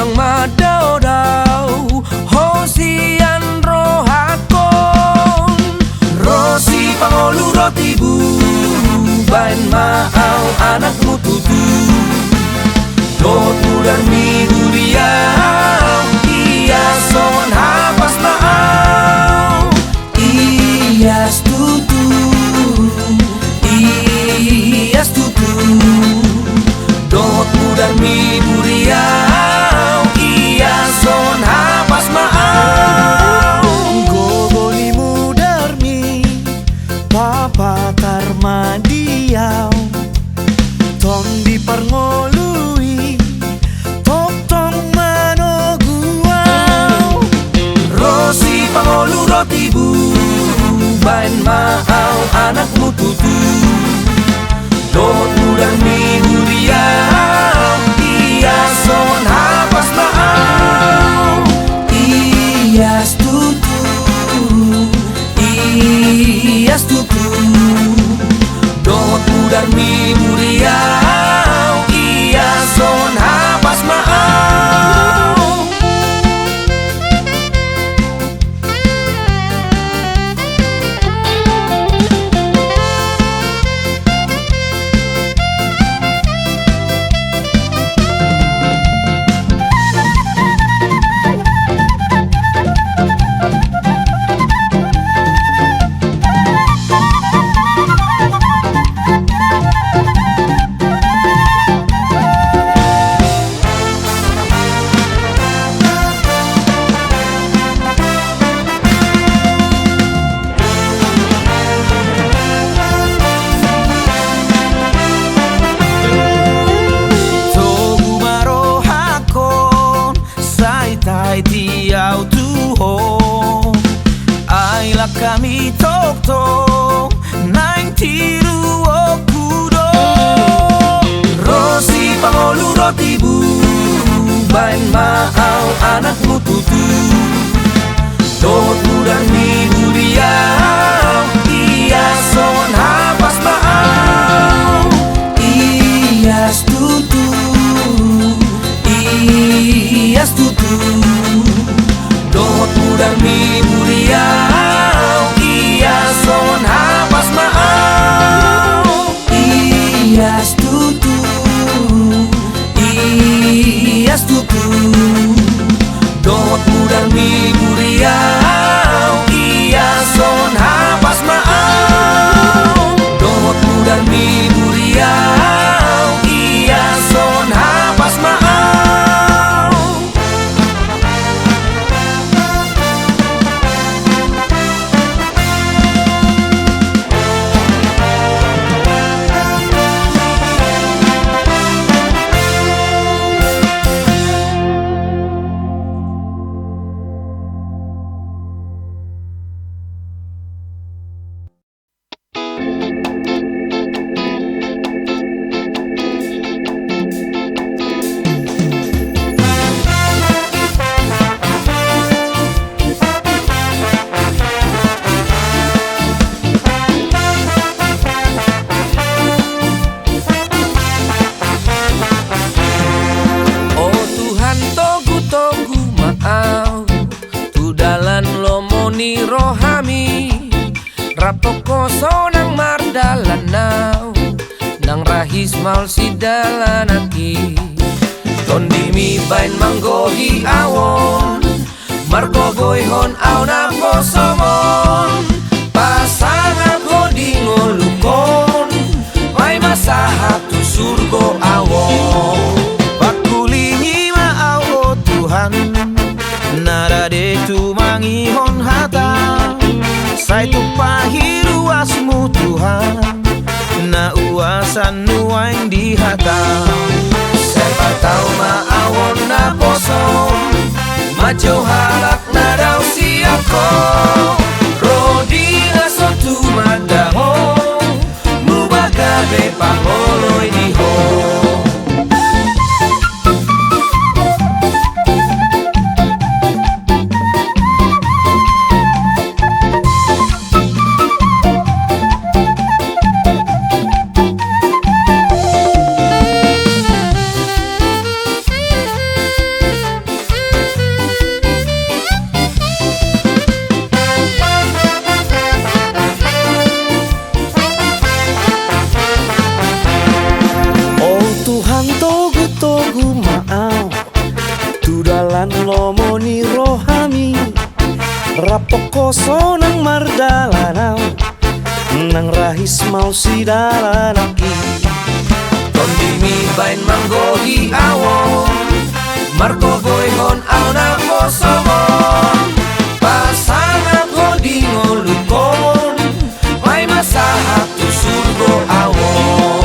nang madodau hosian rohakon rosi pangolu rotibu bain mau anakmu tutu dot mudar minggu dia iya son hapas mau iya tutu iya tutu dot mudar minggu dia iya son hapas mau goboli mudar mi papa karma diau ton di perngolui tong mano guau rosi pangolu rotibu bain mau anakmu tutu dot mudar minggu dia iya son hapas mau iya tutu iya tutu dot mudar minggu dia iya son hapas mau tiau tuho ai la kami tok tok nang tiru okudo rosi pangolu rotibu bain mau anakmu tutu dot mudar minggu dia iya son hapas mau iya tutu iya tutu dot mudar minggu dia iya son hapas mau iya tutu iya tutu dot mudar minggu dia iya son hapas mau dot mudar minggu dia iya son hapas mau rohami rapoko sonang mardalanau nang rahis mal sidalanaki tondimi bain manggohi awon margo goihon auna posomon pasangan godingolukon mai masahatu surgo awon pakulingi ma awo Tuhan nada de tu mangihon hata sai tu pahiru asmu Tuhan na uasan nuain di hata siapa tahu ma awon na posom majo halak na daw siako rodi na sotu madaho mubagabe pangoloy diho Dalan lomoni rohami rapokoso nang mardalanau nang rahis mau si dalanaki Kondimi bain manggohi awon Marco goihon au na posomon Pasangat hodi ngolukon Mai masahap tu surgo awon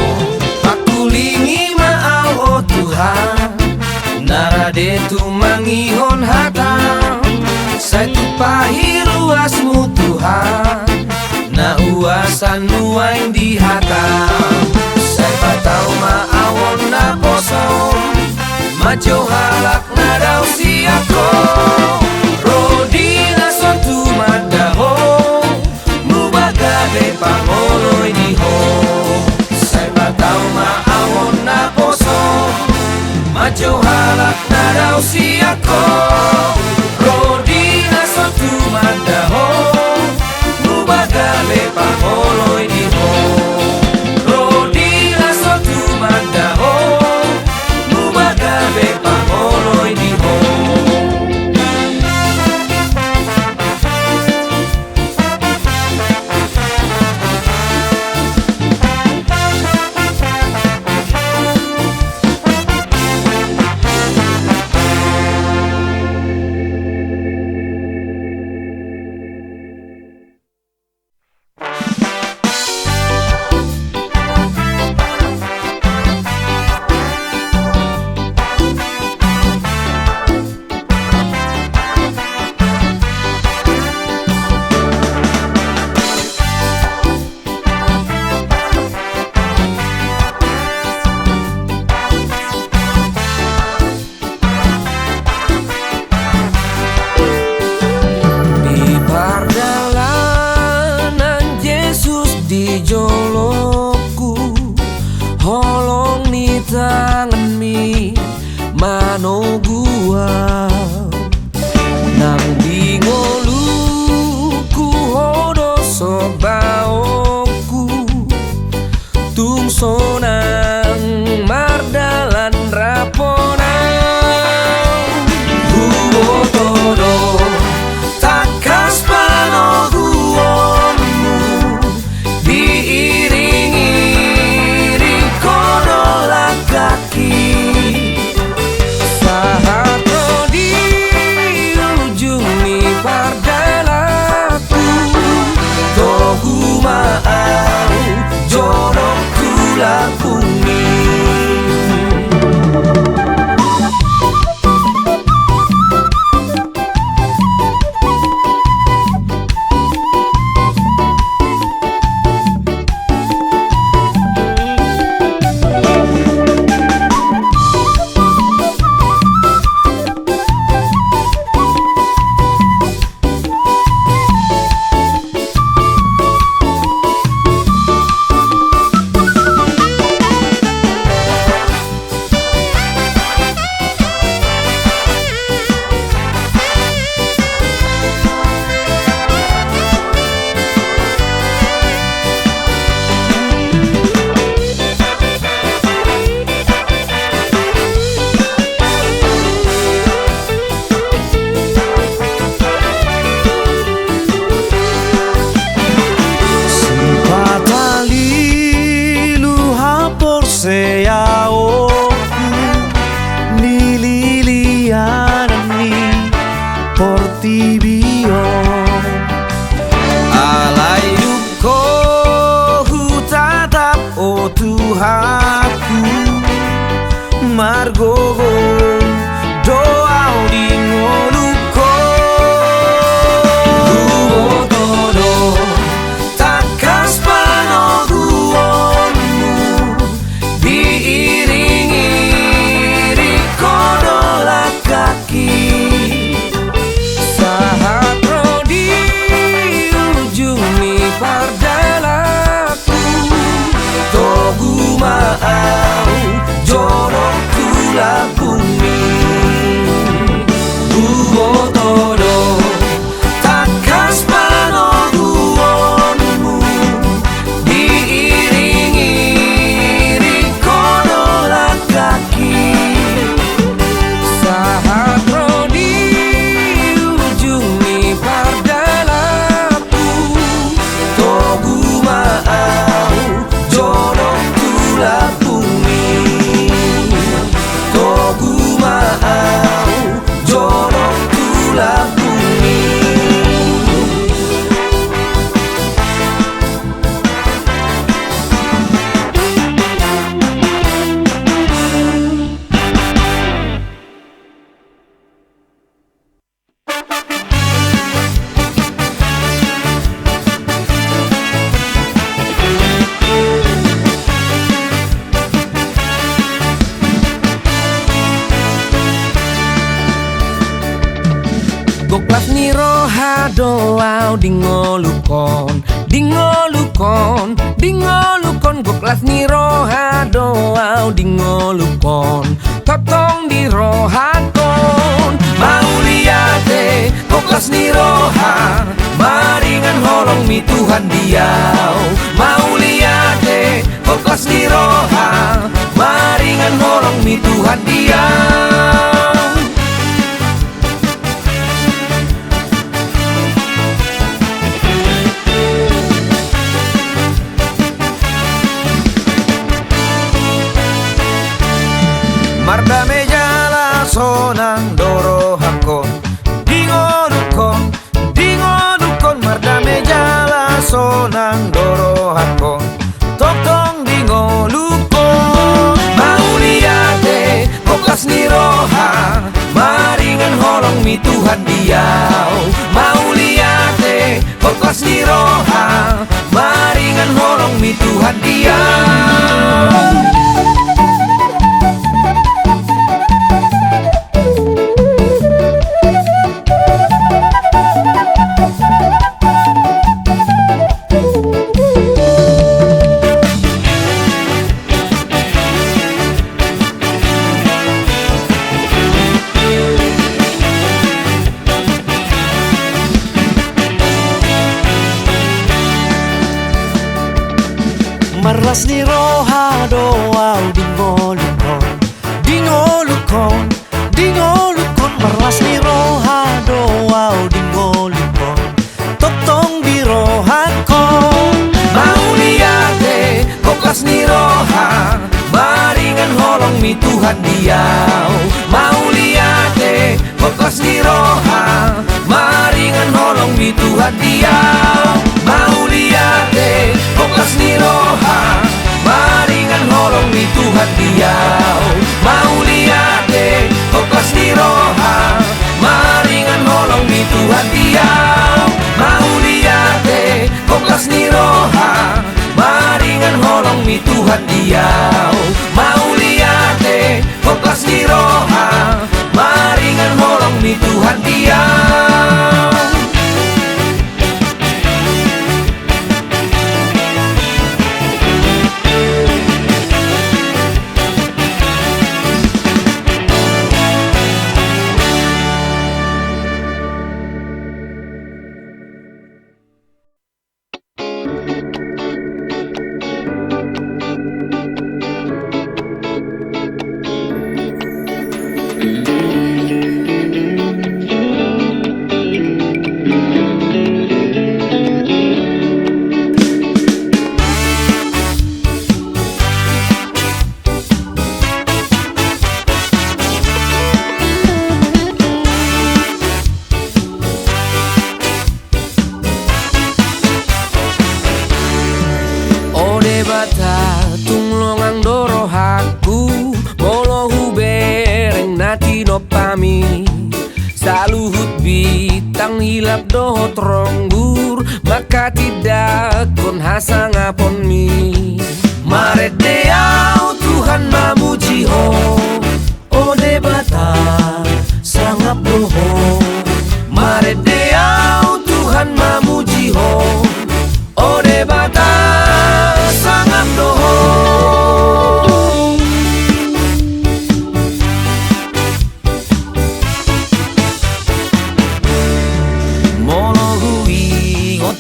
Pakulingi maau oh Tuhan Narade tu mangihon hatang Saya tu pahiruasmu Tuhan Na uasan nuain di hatang Saya patau maawon na posong Majo halak na daw siyako Rodi na son tu madaho Mubagabe pangoloy di ho Saya patau maawon na posong Majo halak na daw siyako Rodi na son tu madaho Mubagabe pangoloy di ho Rodi na son tu madaho Mubagabe pangoloy di ho Goklas niro hadolau dingolukon, dingolukon, dingolukon. Goklas niro hadolau dingolukon, totong dirohakon. Mau liate goklas niroha, maringan holong mi Tuhan diau. Mau liate goklas niroha, maringan holong mi Tuhan diau. Marda mejala sonang doro hakon, dingolukon, dingolukon. Marda mejala sonang doro hakon, totong dingolukon. Mau liate goklas niroha, maringan holong mi Tuhan diau. Mau liate goklas niroha, maringan holong mi Tuhan diau. Marlas niroha doau dingolukon, dingolukon, dingolukon. Marlas niroha doau dingolukon, totong dirohakon. Mau liate goklas niroha, maringan holong mi Tuhan diau. Mau liate goklas niroha, maringan holong mi Tuhan diau. Mau liate goklas niroha, maringan holong mi Tuhan diau. Mau liate goklas niroha, maringan holong mi Tuhan diau. Mau liate goklas niroha, maringan holong mi Tuhan diau. Mau liate goklas niroha, maringan holong mi Tuhan diau. Saluhut bitang hilap dohot ronggur, maka tidak kon hasang apon mi. Maret deau Tuhan mamuji ho, o debata sangap doho. Maret deau Tuhan mamuji ho, o debata sangap doho.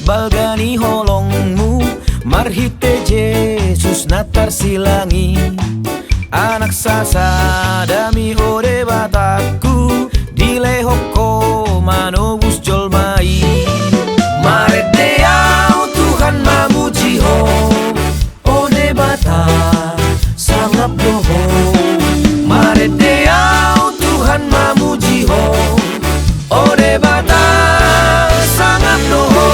Balgani holongmu, marhite Yesus natar silangi. Anak sasa dami ore bataku, dilehoko manobus jolmai. Maret deau Tuhan mamuji ho, ode bata sangap doho. Maret deau Tuhan mamuji ho, ode bata sangap doho.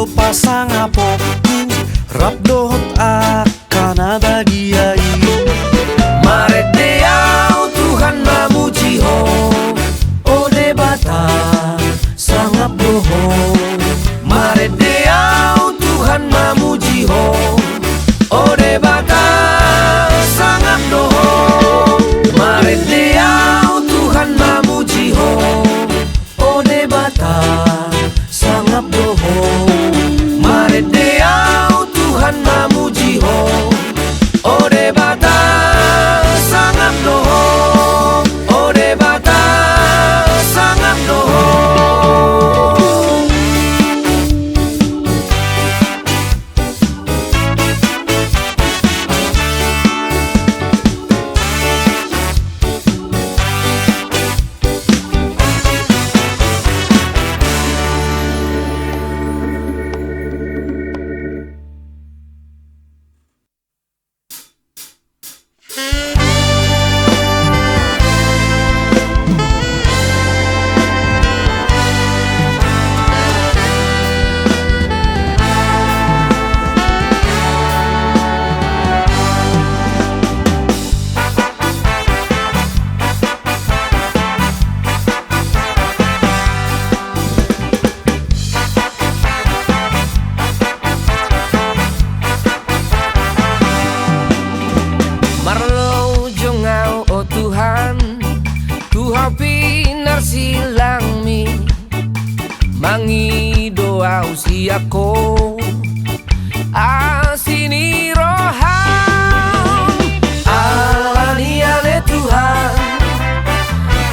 do pasang apoku rap dohot akan bagiai. Mare deau Tuhan mamuji ho, O debata sangap doho. mare deau Tuhan mamuji ho, ode bata sangap doho. Mare deau Tuhan mamuji ho, Ode bata sangap doho. mare deau Tuhan mamuji ho, ode bata sangap doho, ode bata sangap doho. Marlo jongau oh Tuhan, Tuhan pinar silang mi, mangi doa usiaku, asini rohan, alani ale Tuhan,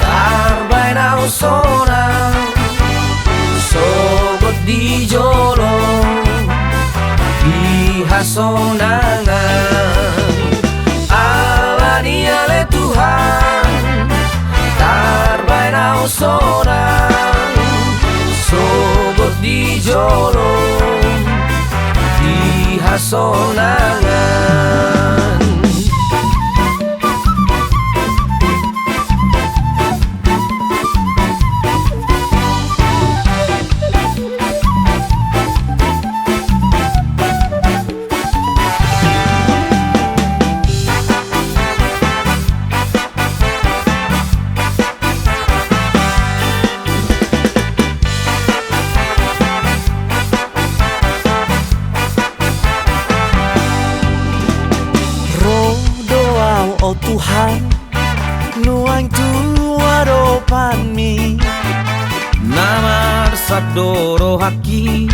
tarbain au sona, sogot di jolo, di hasonangan. Alani ale Tuhan, tarbain au sonang, sogot di jolo, di hasonangan. Oh Tuhan, nuang tua dopan mi. Namar sadoro haki,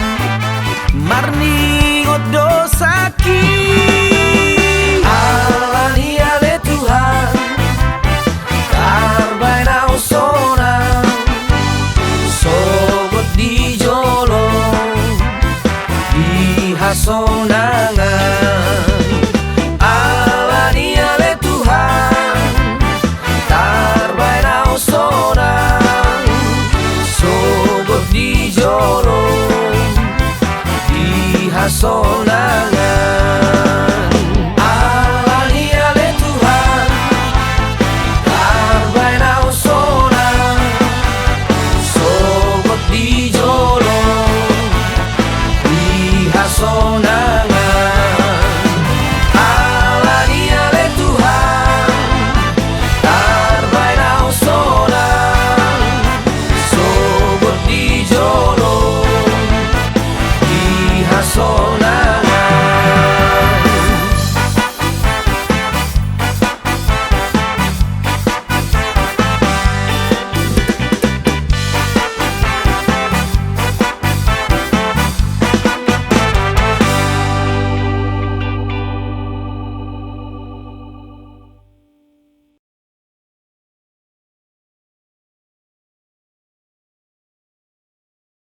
marni godosaki. Alani ale Tuhan, tarbain au sonang, sogot di jolo, di hasonangan. Alani ale Tuhan, tarbain au sonang, sogot di jolo, di hasonangan.